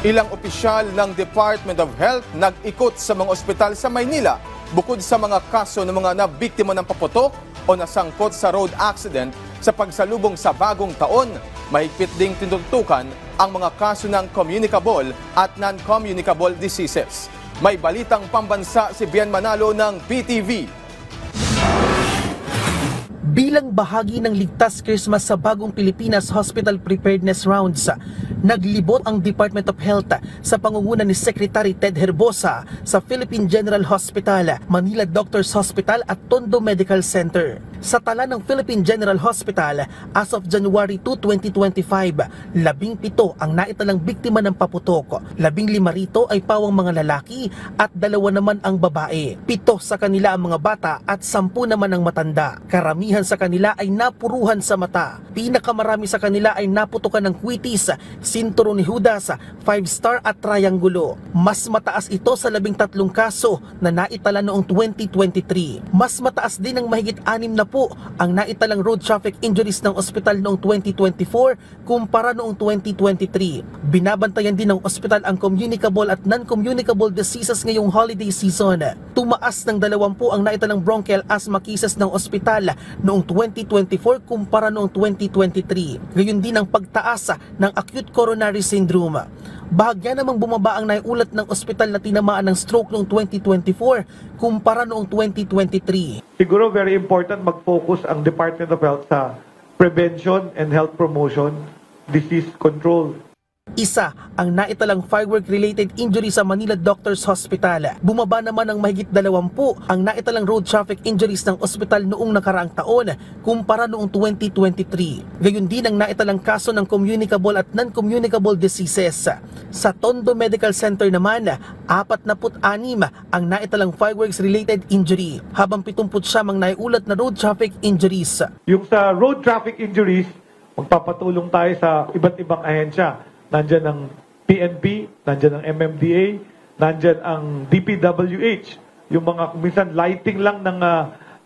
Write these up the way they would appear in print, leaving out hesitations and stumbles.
Ilang opisyal ng Department of Health nag-ikot sa mga ospital sa Maynila bukod sa mga kaso ng mga nabiktima ng paputok o nasangkot sa road accident sa pagsalubong sa bagong taon. Mahigpit ding tinututukan ang mga kaso ng communicable at non-communicable diseases. May balitang pambansa si Bien Manalo ng PTV. Bilang bahagi ng Ligtas Christmas sa Bagong Pilipinas Hospital Preparedness Rounds, naglibot ang Department of Health sa pangunguna ni Secretary Ted Herbosa sa Philippine General Hospital, Manila Doctors Hospital at Tondo Medical Center. Sa tala ng Philippine General Hospital, as of January 2, 2025, 17 ang naitalang biktima ng paputok. 15 rito ay pawang mga lalaki at 2 naman ang babae. 7 sa kanila ang mga bata at 10 naman ang matanda. Karamihan sa kanila ay napuruhan sa mata. Pinakamarami sa kanila ay naputukan ng kwitis, sinturo ni Judas, 5-star at triangulo. Mas mataas ito sa 13 kaso na naitala noong 2023. Mas mataas din ng mahigit 6 na po ang naitalang road traffic injuries ng ospital noong 2024 kumpara noong 2023. Binabantayan din ng ospital ang communicable at non-communicable diseases ngayong holiday season. Tumaas ng 20 ang naitalang bronchial asthma cases ng ospital noong 2024 kumpara noong 2023. Gayon din ang pagtaas ng acute coronary syndrome. Bahagya namang bumaba ang naiulat ng ospital na tinamaan ng stroke noong 2024 kumpara noong 2023. Siguro very important mag-focus ang Department of Health sa prevention and health promotion, disease control. Isa ang naitalang firework-related injury sa Manila Doctors Hospital. Bumaba naman ng mahigit 20 ang naitalang road traffic injuries ng ospital noong nakaraang taon kumpara noong 2023. Gayon din ang naitalang kaso ng communicable at non-communicable diseases. Sa Tondo Medical Center naman, 46 ang naitalang fireworks-related injury, habang 79 ang naiulat na road traffic injuries. Yung sa road traffic injuries, magpapatulong tayo sa iba't ibang ahensya. Nandyan ang PNP, nandyan ang MMDA, nandyan ang DPWH. Yung mga kuminsan lighting lang ng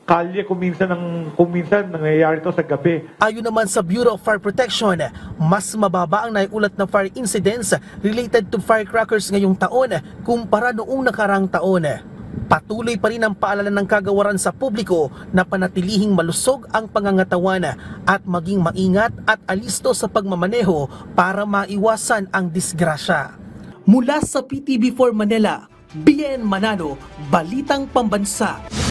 kalye, kuminsan nangyayari to sa gabi. Ayon naman sa Bureau of Fire Protection, mas mababa ang naiulat na fire incidents related to firecrackers ngayong taon kumpara noong nakaraang taon. Patuloy pa rin ang paalala ng kagawaran sa publiko na panatilihing malusog ang pangangatawan at maging maingat at alisto sa pagmamaneho para maiwasan ang disgrasya. Mula sa PTV4 Manila, Bien Manalo, Balitang Pambansa.